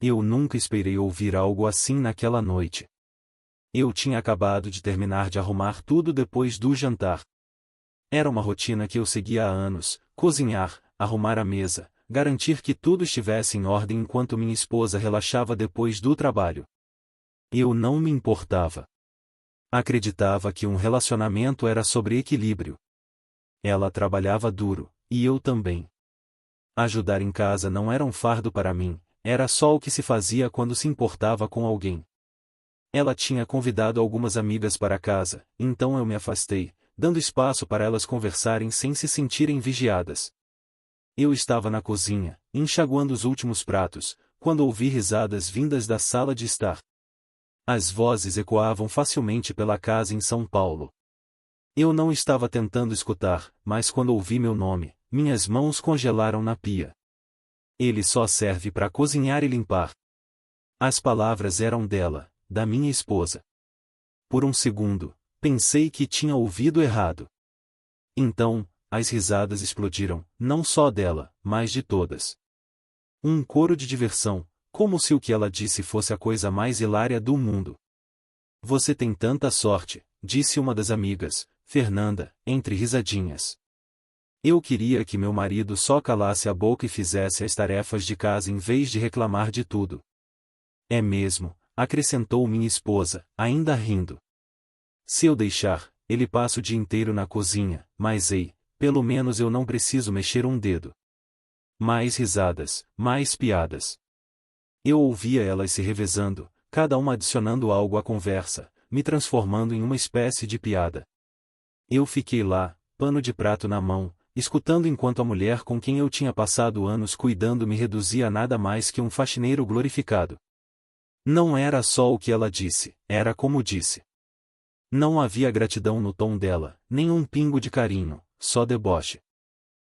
Eu nunca esperei ouvir algo assim naquela noite. Eu tinha acabado de terminar de arrumar tudo depois do jantar. Era uma rotina que eu seguia há anos: cozinhar, arrumar a mesa, garantir que tudo estivesse em ordem enquanto minha esposa relaxava depois do trabalho. Eu não me importava. Acreditava que um relacionamento era sobre equilíbrio. Ela trabalhava duro, e eu também. Ajudar em casa não era um fardo para mim, era só o que se fazia quando se importava com alguém. Ela tinha convidado algumas amigas para casa, então eu me afastei, dando espaço para elas conversarem sem se sentirem vigiadas. Eu estava na cozinha, enxaguando os últimos pratos, quando ouvi risadas vindas da sala de estar. As vozes ecoavam facilmente pela casa em São Paulo. Eu não estava tentando escutar, mas quando ouvi meu nome, minhas mãos congelaram na pia. Ele só serve para cozinhar e limpar. As palavras eram dela, da minha esposa. Por um segundo, pensei que tinha ouvido errado. Então, as risadas explodiram, não só dela, mas de todas. Um coro de diversão, como se o que ela disse fosse a coisa mais hilária do mundo. Você tem tanta sorte, disse uma das amigas, Fernanda, entre risadinhas. Eu queria que meu marido só calasse a boca e fizesse as tarefas de casa em vez de reclamar de tudo. É mesmo, acrescentou minha esposa, ainda rindo. Se eu deixar, ele passa o dia inteiro na cozinha, mas ei, pelo menos eu não preciso mexer um dedo. Mais risadas, mais piadas. Eu ouvia elas se revezando, cada uma adicionando algo à conversa, me transformando em uma espécie de piada. Eu fiquei lá, pano de prato na mão, escutando enquanto a mulher com quem eu tinha passado anos cuidando me reduzia a nada mais que um faxineiro glorificado. Não era só o que ela disse, era como disse. Não havia gratidão no tom dela, nem um pingo de carinho, só deboche.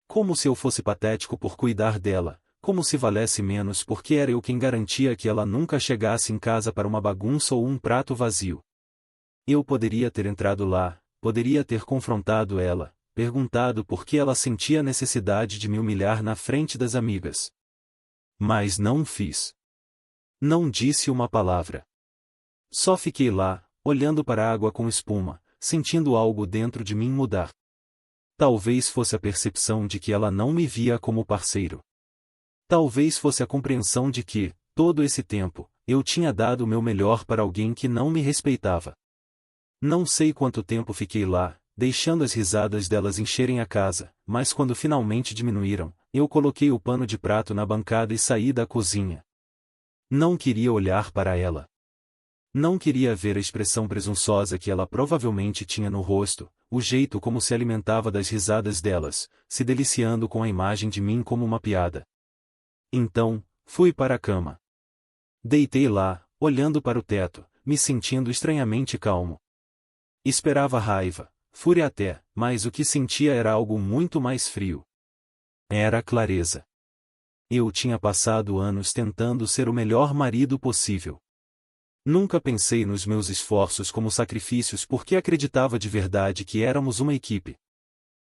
Como se eu fosse patético por cuidar dela, como se valesse menos porque era eu quem garantia que ela nunca chegasse em casa para uma bagunça ou um prato vazio. Eu poderia ter entrado lá, poderia ter confrontado ela, perguntado por que ela sentia a necessidade de me humilhar na frente das amigas. Mas não fiz. Não disse uma palavra. Só fiquei lá, olhando para a água com espuma, sentindo algo dentro de mim mudar. Talvez fosse a percepção de que ela não me via como parceiro. Talvez fosse a compreensão de que, todo esse tempo, eu tinha dado o meu melhor para alguém que não me respeitava. Não sei quanto tempo fiquei lá, deixando as risadas delas encherem a casa, mas quando finalmente diminuíram, eu coloquei o pano de prato na bancada e saí da cozinha. Não queria olhar para ela. Não queria ver a expressão presunçosa que ela provavelmente tinha no rosto, o jeito como se alimentava das risadas delas, se deliciando com a imagem de mim como uma piada. Então, fui para a cama. Deitei lá, olhando para o teto, me sentindo estranhamente calmo. Esperava raiva, fúria até, mas o que sentia era algo muito mais frio. Era clareza. Eu tinha passado anos tentando ser o melhor marido possível. Nunca pensei nos meus esforços como sacrifícios porque acreditava de verdade que éramos uma equipe.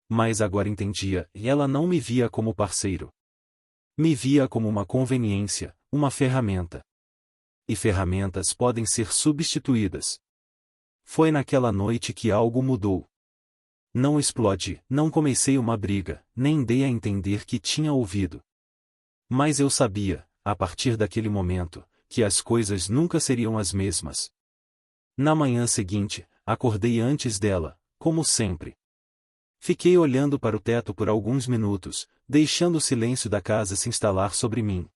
Mas agora entendia, e ela não me via como parceiro. Me via como uma conveniência, uma ferramenta. E ferramentas podem ser substituídas. Foi naquela noite que algo mudou. Não explodi, não comecei uma briga, nem dei a entender que tinha ouvido. Mas eu sabia, a partir daquele momento, que as coisas nunca seriam as mesmas. Na manhã seguinte, acordei antes dela, como sempre. Fiquei olhando para o teto por alguns minutos, deixando o silêncio da casa se instalar sobre mim.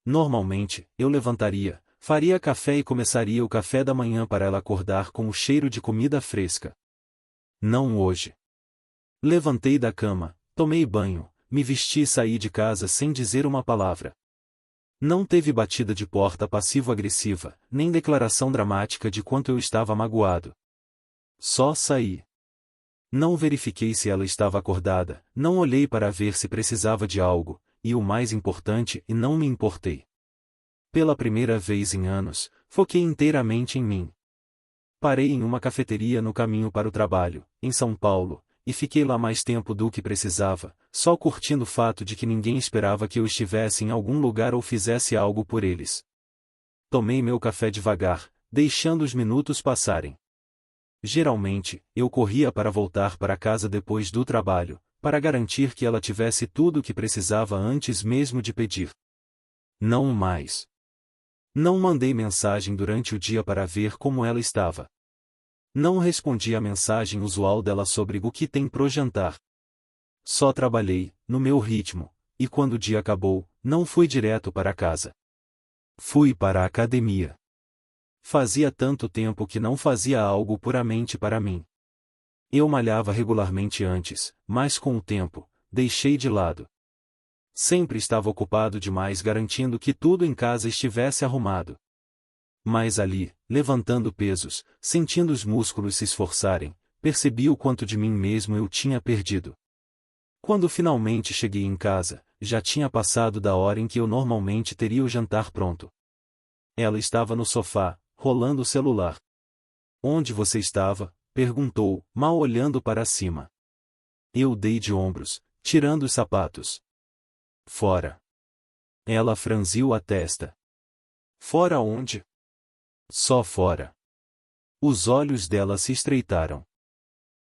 Normalmente, eu levantaria, faria café e começaria o café da manhã para ela acordar com o cheiro de comida fresca. Não hoje. Levantei da cama, tomei banho, me vesti e saí de casa sem dizer uma palavra. Não teve batida de porta passivo-agressiva, nem declaração dramática de quanto eu estava magoado. Só saí. Não verifiquei se ela estava acordada, não olhei para ver se precisava de algo, e o mais importante, não me importei. Pela primeira vez em anos, foquei inteiramente em mim. Parei em uma cafeteria no caminho para o trabalho, em São Paulo, e fiquei lá mais tempo do que precisava, só curtindo o fato de que ninguém esperava que eu estivesse em algum lugar ou fizesse algo por eles. Tomei meu café devagar, deixando os minutos passarem. Geralmente, eu corria para voltar para casa depois do trabalho, para garantir que ela tivesse tudo o que precisava antes mesmo de pedir. Não mais. Não mandei mensagem durante o dia para ver como ela estava. Não respondi a mensagem usual dela sobre o que tem pro jantar. Só trabalhei, no meu ritmo, e quando o dia acabou, não fui direto para casa. Fui para a academia. Fazia tanto tempo que não fazia algo puramente para mim. Eu malhava regularmente antes, mas com o tempo, deixei de lado. Sempre estava ocupado demais garantindo que tudo em casa estivesse arrumado. Mas ali, levantando pesos, sentindo os músculos se esforçarem, percebi o quanto de mim mesmo eu tinha perdido. Quando finalmente cheguei em casa, já tinha passado da hora em que eu normalmente teria o jantar pronto. Ela estava no sofá, rolando o celular. Onde você estava? Perguntou, mal olhando para cima. Eu dei de ombros, tirando os sapatos. Fora. Ela franziu a testa. Fora onde? Só fora. Os olhos dela se estreitaram.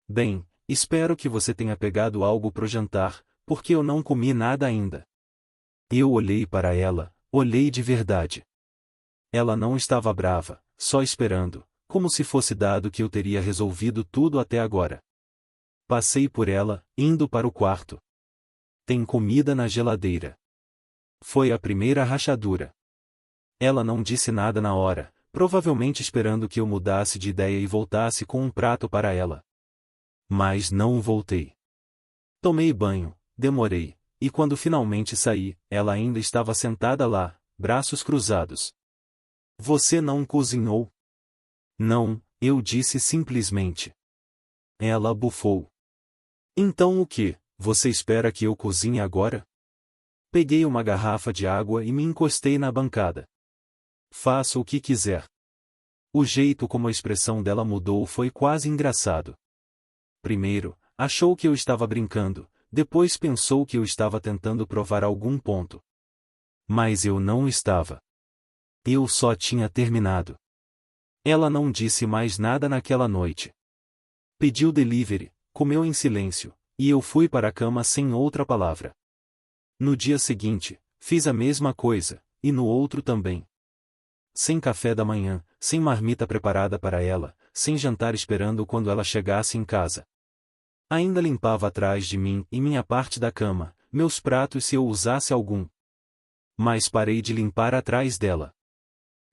Bem, espero que você tenha pegado algo pro jantar, porque eu não comi nada ainda. Eu olhei para ela, olhei de verdade. Ela não estava brava, só esperando, como se fosse dado que eu teria resolvido tudo até agora. Passei por ela, indo para o quarto. Tem comida na geladeira. Foi a primeira rachadura. Ela não disse nada na hora, provavelmente esperando que eu mudasse de ideia e voltasse com um prato para ela. Mas não voltei. Tomei banho, demorei, e quando finalmente saí, ela ainda estava sentada lá, braços cruzados. Você não cozinhou? Não, eu disse simplesmente. Ela bufou. Então o que, você espera que eu cozinhe agora? Peguei uma garrafa de água e me encostei na bancada. Faça o que quiser. O jeito como a expressão dela mudou foi quase engraçado. Primeiro, achou que eu estava brincando, depois pensou que eu estava tentando provar algum ponto. Mas eu não estava. Eu só tinha terminado. Ela não disse mais nada naquela noite. Pediu delivery, comeu em silêncio, e eu fui para a cama sem outra palavra. No dia seguinte, fiz a mesma coisa, e no outro também. Sem café da manhã, sem marmita preparada para ela, sem jantar esperando quando ela chegasse em casa. Ainda limpava atrás de mim e minha parte da cama, meus pratos se eu usasse algum. Mas parei de limpar atrás dela.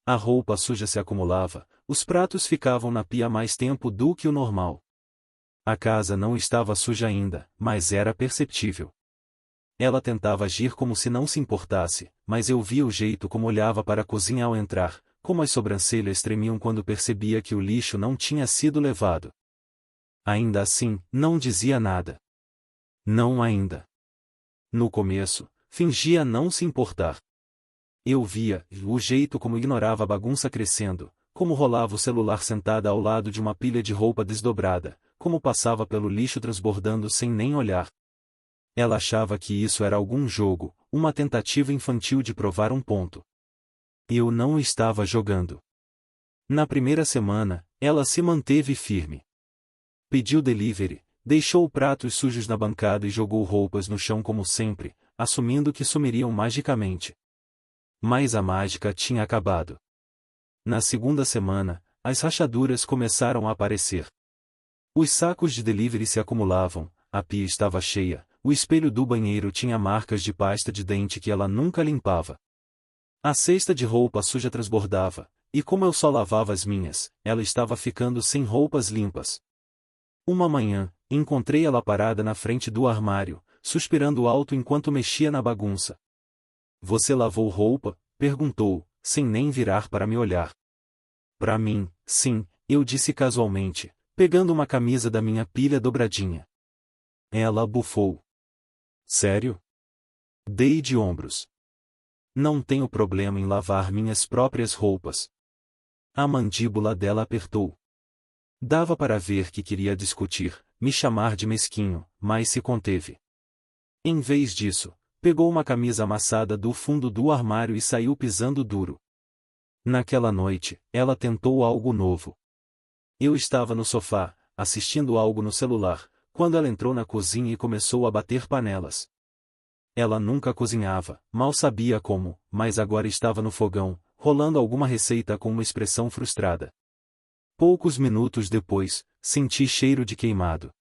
A roupa suja se acumulava, os pratos ficavam na pia mais tempo do que o normal. A casa não estava suja ainda, mas era perceptível. Ela tentava agir como se não se importasse, mas eu via o jeito como olhava para a cozinha ao entrar, como as sobrancelhas tremiam quando percebia que o lixo não tinha sido levado. Ainda assim, não dizia nada. Não ainda. No começo, fingia não se importar. Eu via o jeito como ignorava a bagunça crescendo, como rolava o celular sentada ao lado de uma pilha de roupa desdobrada, como passava pelo lixo transbordando sem nem olhar. Ela achava que isso era algum jogo, uma tentativa infantil de provar um ponto. Eu não estava jogando. Na primeira semana, ela se manteve firme. Pediu delivery, deixou pratos sujos na bancada e jogou roupas no chão como sempre, assumindo que sumiriam magicamente. Mas a mágica tinha acabado. Na segunda semana, as rachaduras começaram a aparecer. Os sacos de delivery se acumulavam, a pia estava cheia, o espelho do banheiro tinha marcas de pasta de dente que ela nunca limpava. A cesta de roupa suja transbordava, e como eu só lavava as minhas, ela estava ficando sem roupas limpas. Uma manhã, encontrei ela parada na frente do armário, suspirando alto enquanto mexia na bagunça. Você lavou roupa? Perguntou, sem nem virar para me olhar. Para mim, sim, eu disse casualmente, pegando uma camisa da minha pilha dobradinha. Ela bufou. Sério? Dei de ombros. Não tenho problema em lavar minhas próprias roupas. A mandíbula dela apertou. Dava para ver que queria discutir, me chamar de mesquinho, mas se conteve. Em vez disso, pegou uma camisa amassada do fundo do armário e saiu pisando duro. Naquela noite, ela tentou algo novo. Eu estava no sofá, assistindo algo no celular, quando ela entrou na cozinha e começou a bater panelas. Ela nunca cozinhava, mal sabia como, mas agora estava no fogão, rolando alguma receita com uma expressão frustrada. Poucos minutos depois, senti cheiro de queimado.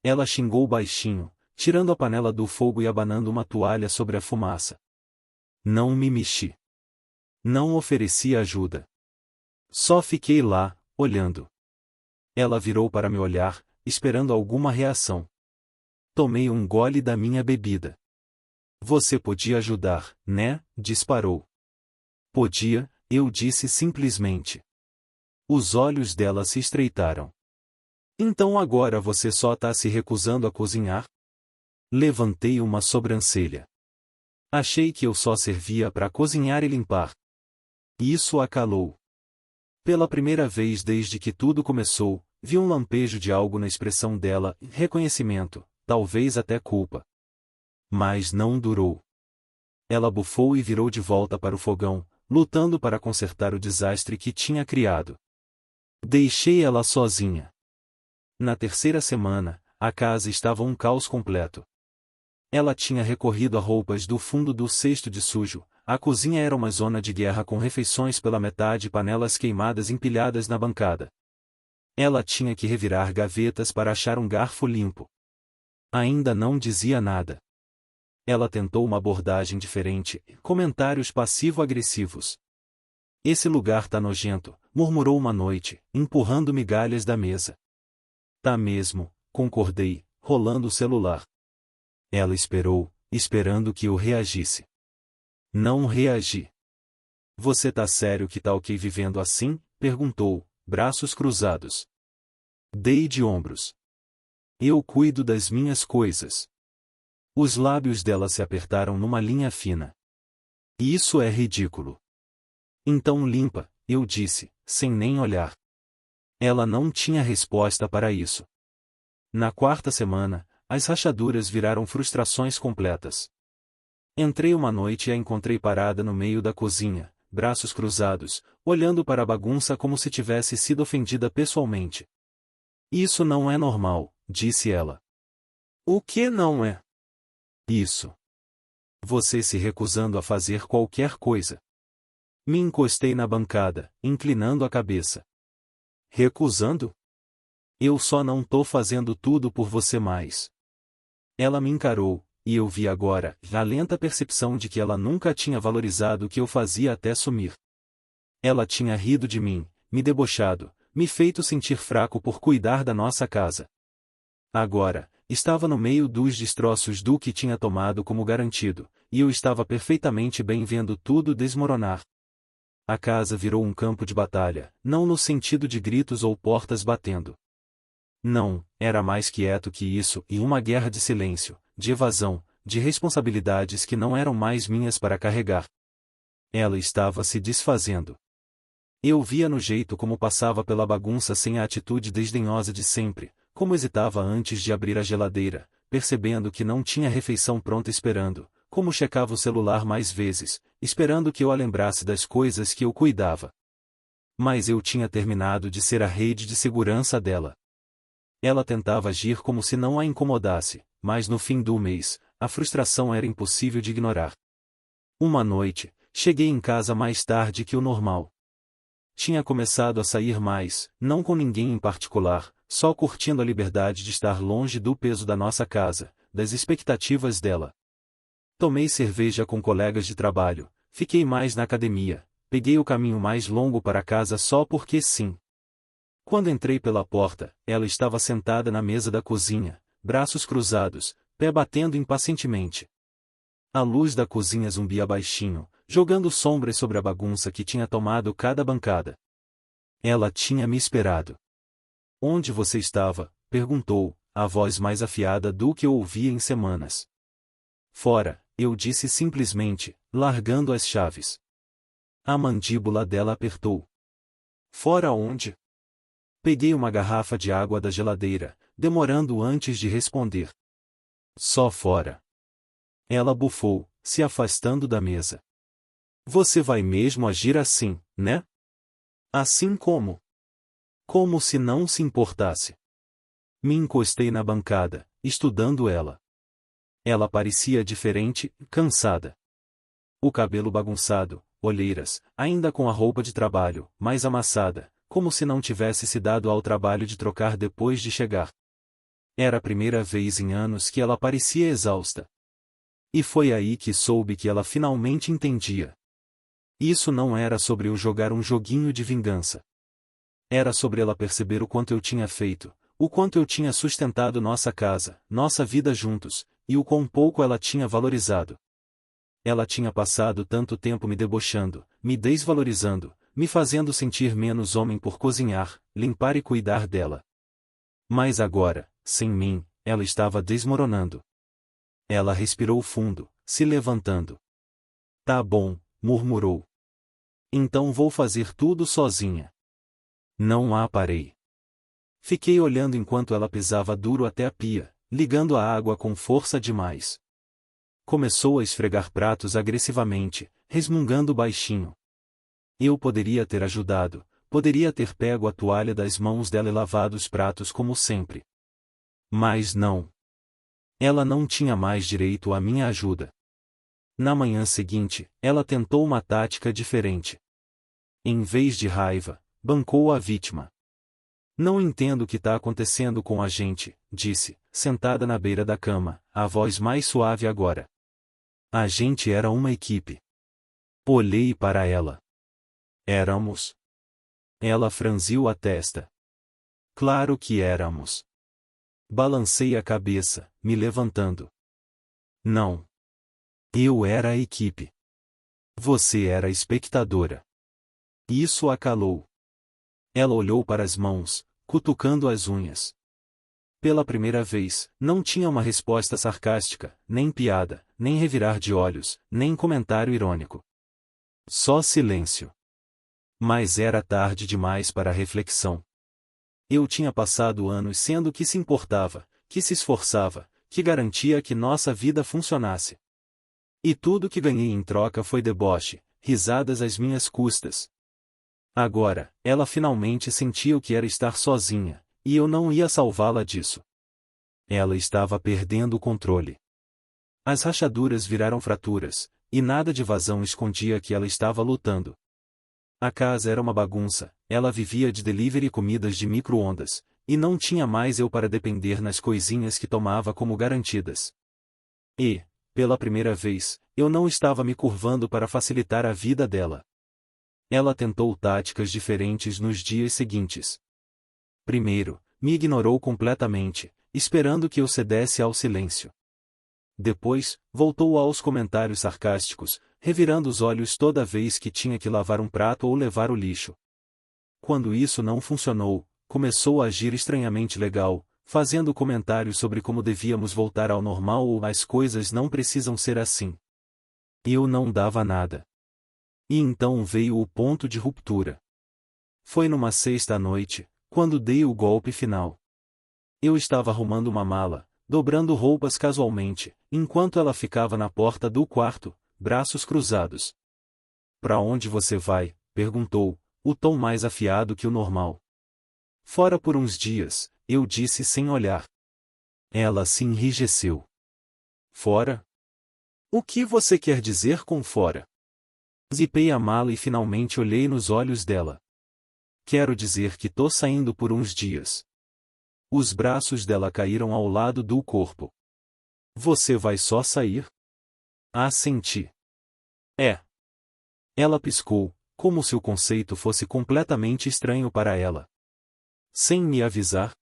Ela xingou baixinho, tirando a panela do fogo e abanando uma toalha sobre a fumaça. Não me mexi. Não ofereci ajuda. Só fiquei lá, olhando. Ela virou para me olhar, esperando alguma reação. Tomei um gole da minha bebida. Você podia ajudar, né? Disparou. Podia, eu disse simplesmente. Os olhos dela se estreitaram. Então agora você só tá se recusando a cozinhar? Levantei uma sobrancelha. Achei que eu só servia para cozinhar e limpar. Isso a calou. Pela primeira vez desde que tudo começou, vi um lampejo de algo na expressão dela, reconhecimento, talvez até culpa. Mas não durou. Ela bufou e virou de volta para o fogão, lutando para consertar o desastre que tinha criado. Deixei ela sozinha. Na terceira semana, a casa estava um caos completo. Ela tinha recorrido a roupas do fundo do cesto de sujo, a cozinha era uma zona de guerra com refeições pela metade e panelas queimadas empilhadas na bancada. Ela tinha que revirar gavetas para achar um garfo limpo. Ainda não dizia nada. Ela tentou uma abordagem diferente, comentários passivo-agressivos. Esse lugar tá nojento, murmurou uma noite, empurrando migalhas da mesa. Tá mesmo, concordei, rolando o celular. Ela esperou, esperando que eu reagisse. Não reagi. Você tá sério que tá ok vivendo assim? Perguntou, braços cruzados. Dei de ombros. Eu cuido das minhas coisas. Os lábios dela se apertaram numa linha fina. Isso é ridículo. Então limpa, eu disse, sem nem olhar. Ela não tinha resposta para isso. Na quarta semana, as rachaduras viraram frustrações completas. Entrei uma noite e a encontrei parada no meio da cozinha, braços cruzados, olhando para a bagunça como se tivesse sido ofendida pessoalmente. Isso não é normal, disse ela. O que não é? Isso. Você se recusando a fazer qualquer coisa. Me encostei na bancada, inclinando a cabeça. Recusando? Eu só não tô fazendo tudo por você mais. Ela me encarou, e eu vi agora a lenta percepção de que ela nunca tinha valorizado o que eu fazia até sumir. Ela tinha rido de mim, me debochado, me feito sentir fraco por cuidar da nossa casa. Agora, estava no meio dos destroços do que tinha tomado como garantido, e eu estava perfeitamente bem vendo tudo desmoronar. A casa virou um campo de batalha, não no sentido de gritos ou portas batendo. Não, era mais quieto que isso e uma guerra de silêncio, de evasão, de responsabilidades que não eram mais minhas para carregar. Ela estava se desfazendo. Eu via no jeito como passava pela bagunça sem a atitude desdenhosa de sempre, como hesitava antes de abrir a geladeira, percebendo que não tinha refeição pronta esperando, como checava o celular mais vezes, esperando que eu a lembrasse das coisas que eu cuidava. Mas eu tinha terminado de ser a rede de segurança dela. Ela tentava agir como se não a incomodasse, mas no fim do mês, a frustração era impossível de ignorar. Uma noite, cheguei em casa mais tarde que o normal. Tinha começado a sair mais, não com ninguém em particular, só curtindo a liberdade de estar longe do peso da nossa casa, das expectativas dela. Tomei cerveja com colegas de trabalho, fiquei mais na academia, peguei o caminho mais longo para casa só porque sim. Quando entrei pela porta, ela estava sentada na mesa da cozinha, braços cruzados, pé batendo impacientemente. A luz da cozinha zumbia baixinho, jogando sombras sobre a bagunça que tinha tomado cada bancada. Ela tinha me esperado. Onde você estava? Perguntou, a voz mais afiada do que eu ouvia em semanas. Fora, eu disse simplesmente, largando as chaves. A mandíbula dela apertou. Fora onde? Peguei uma garrafa de água da geladeira, demorando antes de responder. Só fora. Ela bufou, se afastando da mesa. Você vai mesmo agir assim, né? Assim como? Como se não se importasse. Me encostei na bancada, estudando ela. Ela parecia diferente, cansada. O cabelo bagunçado, olheiras, ainda com a roupa de trabalho, mais amassada, como se não tivesse se dado ao trabalho de trocar depois de chegar. Era a primeira vez em anos que ela parecia exausta. E foi aí que soube que ela finalmente entendia. Isso não era sobre eu jogar um joguinho de vingança. Era sobre ela perceber o quanto eu tinha feito, o quanto eu tinha sustentado nossa casa, nossa vida juntos, e o quão pouco ela tinha valorizado. Ela tinha passado tanto tempo me debochando, me desvalorizando, me fazendo sentir menos homem por cozinhar, limpar e cuidar dela. Mas agora, sem mim, ela estava desmoronando. Ela respirou fundo, se levantando. Tá bom, murmurou. Então vou fazer tudo sozinha. Não a parei. Fiquei olhando enquanto ela pisava duro até a pia, ligando a água com força demais. Começou a esfregar pratos agressivamente, resmungando baixinho. Eu poderia ter ajudado, poderia ter pego a toalha das mãos dela e lavado os pratos como sempre. Mas não. Ela não tinha mais direito à minha ajuda. Na manhã seguinte, ela tentou uma tática diferente. Em vez de raiva, bancou a vítima. Não entendo o que está acontecendo com a gente, disse, sentada na beira da cama, a voz mais suave agora. A gente era uma equipe. Olhei para ela. Éramos. Ela franziu a testa. Claro que éramos. Balancei a cabeça, me levantando. Não. Eu era a equipe. Você era a espectadora. Isso a calou. Ela olhou para as mãos, cutucando as unhas. Pela primeira vez, não tinha uma resposta sarcástica, nem piada, nem revirar de olhos, nem comentário irônico. Só silêncio. Mas era tarde demais para a reflexão. Eu tinha passado anos sendo que se importava, que se esforçava, que garantia que nossa vida funcionasse. E tudo que ganhei em troca foi deboche, risadas às minhas custas. Agora, ela finalmente sentia o que era estar sozinha, e eu não ia salvá-la disso. Ela estava perdendo o controle. As rachaduras viraram fraturas, e nada de vazão escondia que ela estava lutando. A casa era uma bagunça, ela vivia de delivery e comidas de micro-ondas, e não tinha mais eu para depender nas coisinhas que tomava como garantidas. E, pela primeira vez, eu não estava me curvando para facilitar a vida dela. Ela tentou táticas diferentes nos dias seguintes. Primeiro, me ignorou completamente, esperando que eu cedesse ao silêncio. Depois, voltou aos comentários sarcásticos, revirando os olhos toda vez que tinha que lavar um prato ou levar o lixo. Quando isso não funcionou, começou a agir estranhamente legal, fazendo comentários sobre como devíamos voltar ao normal ou as coisas não precisam ser assim. Eu não dava nada. E então veio o ponto de ruptura. Foi numa sexta-noite, quando dei o golpe final. Eu estava arrumando uma mala, dobrando roupas casualmente, enquanto ela ficava na porta do quarto, braços cruzados. Para onde você vai? Perguntou, o tom mais afiado que o normal. Fora por uns dias, eu disse sem olhar. Ela se enrijeceu. Fora? O que você quer dizer com fora? Zipei a mala e finalmente olhei nos olhos dela. Quero dizer que tô saindo por uns dias. Os braços dela caíram ao lado do corpo. Você vai só sair? Assenti. É. Ela piscou, como se o conceito fosse completamente estranho para ela. Sem me avisar?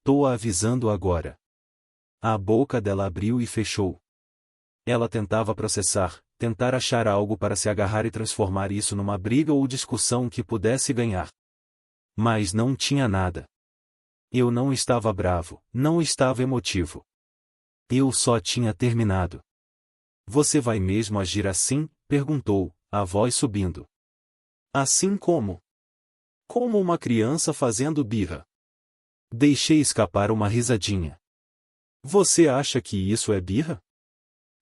Tô avisando agora. A boca dela abriu e fechou. Ela tentava processar, tentar achar algo para se agarrar e transformar isso numa briga ou discussão que pudesse ganhar. Mas não tinha nada. Eu não estava bravo, não estava emotivo. Eu só tinha terminado. Você vai mesmo agir assim? Perguntou, a voz subindo. Assim como? Como uma criança fazendo birra. Deixei escapar uma risadinha. Você acha que isso é birra?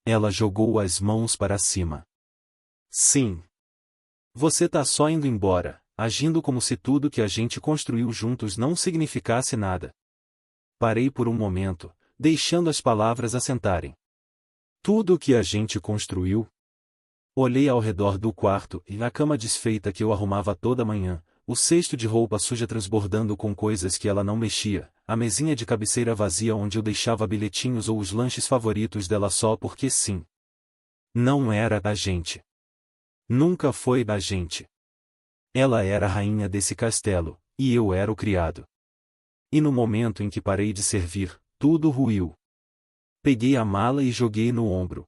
Ela jogou as mãos para cima. Sim. Você tá só indo embora, agindo como se tudo que a gente construiu juntos não significasse nada. Parei por um momento, deixando as palavras assentarem. Tudo o que a gente construiu? Olhei ao redor do quarto e na cama desfeita que eu arrumava toda manhã, o cesto de roupa suja transbordando com coisas que ela não mexia, a mesinha de cabeceira vazia onde eu deixava bilhetinhos ou os lanches favoritos dela só porque sim. Não era da gente. Nunca foi da gente. Ela era a rainha desse castelo, e eu era o criado. E no momento em que parei de servir, tudo ruiu. Peguei a mala e joguei no ombro.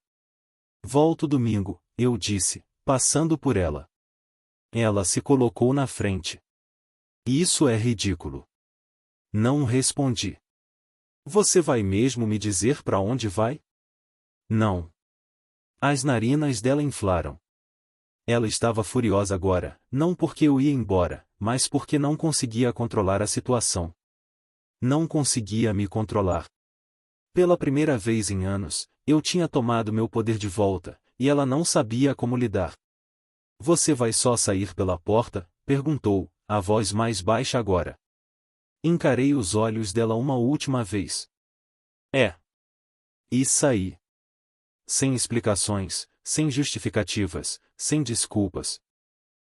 Volto domingo, eu disse, passando por ela. Ela se colocou na frente. Isso é ridículo. Não respondi. Você vai mesmo me dizer para onde vai? Não. As narinas dela inflaram. Ela estava furiosa agora, não porque eu ia embora, mas porque não conseguia controlar a situação. Não conseguia me controlar. Pela primeira vez em anos, eu tinha tomado meu poder de volta, e ela não sabia como lidar. Você vai só sair pela porta? Perguntou, a voz mais baixa agora. Encarei os olhos dela uma última vez. É. E saí. Sem explicações, sem justificativas, sem desculpas.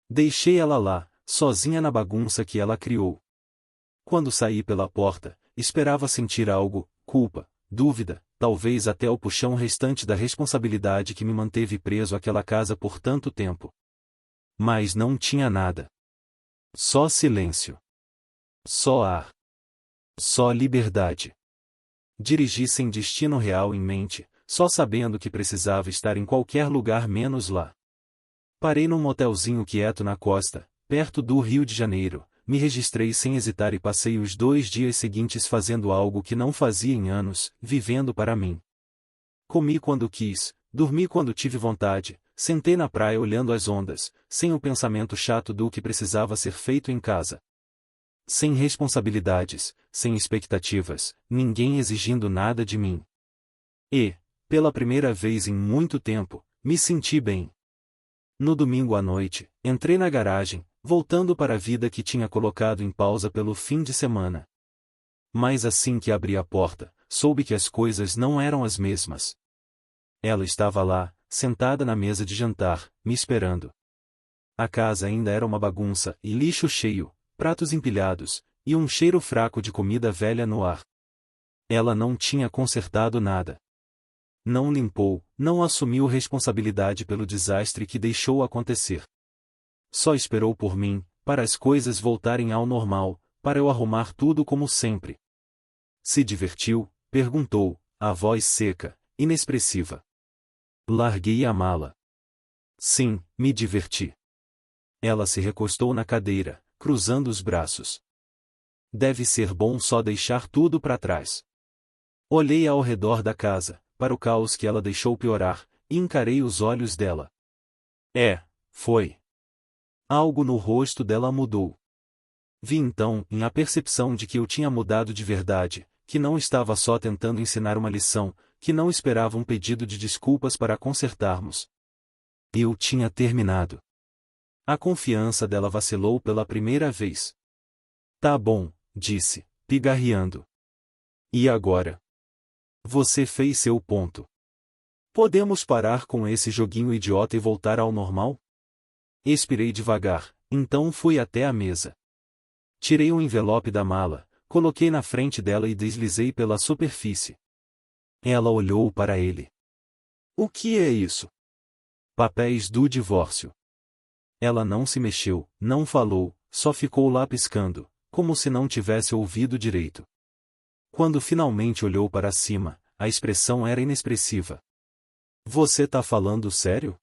Deixei ela lá, sozinha na bagunça que ela criou. Quando saí pela porta, esperava sentir algo, culpa, dúvida, talvez até o puxão restante da responsabilidade que me manteve preso àquela casa por tanto tempo. Mas não tinha nada. Só silêncio. Só ar. Só liberdade. Dirigi sem destino real em mente, só sabendo que precisava estar em qualquer lugar menos lá. Parei num motelzinho quieto na costa, perto do Rio de Janeiro, me registrei sem hesitar e passei os 2 dias seguintes fazendo algo que não fazia em anos, vivendo para mim. Comi quando quis, dormi quando tive vontade, sentei na praia olhando as ondas, sem o pensamento chato do que precisava ser feito em casa. Sem responsabilidades, sem expectativas, ninguém exigindo nada de mim. E, pela primeira vez em muito tempo, me senti bem. No domingo à noite, entrei na garagem, voltando para a vida que tinha colocado em pausa pelo fim de semana. Mas assim que abri a porta, soube que as coisas não eram as mesmas. Ela estava lá, sentada na mesa de jantar, me esperando. A casa ainda era uma bagunça, e lixo cheio, pratos empilhados, e um cheiro fraco de comida velha no ar. Ela não tinha consertado nada. Não limpou, não assumiu responsabilidade pelo desastre que deixou acontecer. Só esperou por mim, para as coisas voltarem ao normal, para eu arrumar tudo como sempre. Se divertiu? Perguntou, a voz seca, inexpressiva. Larguei a mala. Sim, me diverti. Ela se recostou na cadeira, cruzando os braços. Deve ser bom só deixar tudo para trás. Olhei ao redor da casa, para o caos que ela deixou piorar, e encarei os olhos dela. Foi. Algo no rosto dela mudou. Vi então, em a percepção de que eu tinha mudado de verdade, que não estava só tentando ensinar uma lição, que não esperava um pedido de desculpas para consertarmos. Eu tinha terminado. A confiança dela vacilou pela primeira vez. Tá bom, disse, pigarreando. E agora? Você fez seu ponto. Podemos parar com esse joguinho idiota e voltar ao normal? Expirei devagar, então fui até a mesa. Tirei um envelope da mala, coloquei na frente dela e deslizei pela superfície. Ela olhou para ele. O que é isso? Papéis do divórcio. Ela não se mexeu, não falou, só ficou lá piscando, como se não tivesse ouvido direito. Quando finalmente olhou para cima, a expressão era inexpressiva. Você tá falando sério?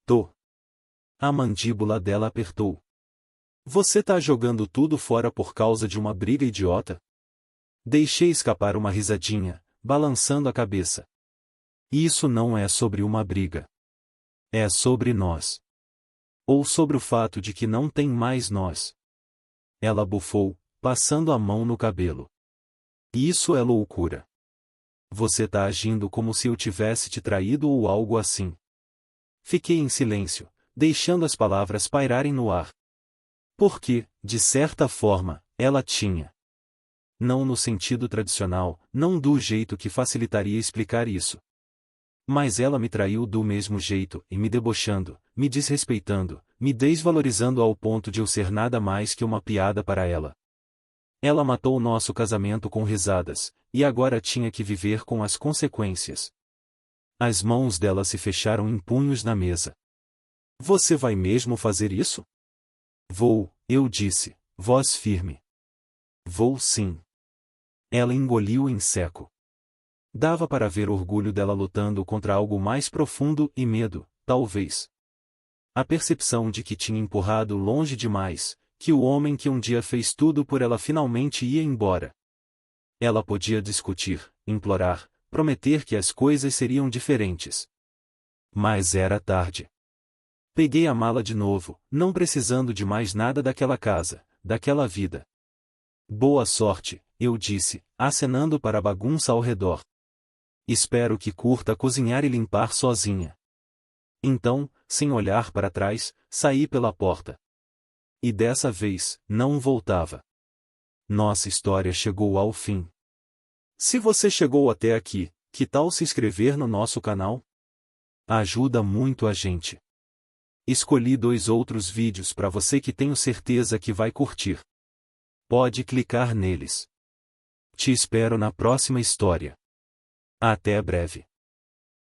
Tô. A mandíbula dela apertou. Você tá jogando tudo fora por causa de uma briga idiota? Deixei escapar uma risadinha, balançando a cabeça. Isso não é sobre uma briga. É sobre nós. Ou sobre o fato de que não tem mais nós. Ela bufou, passando a mão no cabelo. Isso é loucura. Você tá agindo como se eu tivesse te traído ou algo assim. Fiquei em silêncio, deixando as palavras pairarem no ar. Porque, de certa forma, ela tinha. Não no sentido tradicional, não do jeito que facilitaria explicar isso. Mas ela me traiu do mesmo jeito, e me debochando, me desrespeitando, me desvalorizando ao ponto de eu ser nada mais que uma piada para ela. Ela matou nosso casamento com risadas, e agora tinha que viver com as consequências. As mãos dela se fecharam em punhos na mesa. Você vai mesmo fazer isso? Vou, eu disse, voz firme. Vou sim. Ela engoliu em seco. Dava para ver o orgulho dela lutando contra algo mais profundo e medo, talvez. A percepção de que tinha empurrado longe demais, que o homem que um dia fez tudo por ela finalmente ia embora. Ela podia discutir, implorar, prometer que as coisas seriam diferentes. Mas era tarde. Peguei a mala de novo, não precisando de mais nada daquela casa, daquela vida. Boa sorte, eu disse, acenando para a bagunça ao redor. Espero que curta cozinhar e limpar sozinha. Então, sem olhar para trás, saí pela porta. E dessa vez, não voltava. Nossa história chegou ao fim. Se você chegou até aqui, que tal se inscrever no nosso canal? Ajuda muito a gente. Escolhi 2 outros vídeos para você que tenho certeza que vai curtir. Pode clicar neles. Te espero na próxima história. Até breve.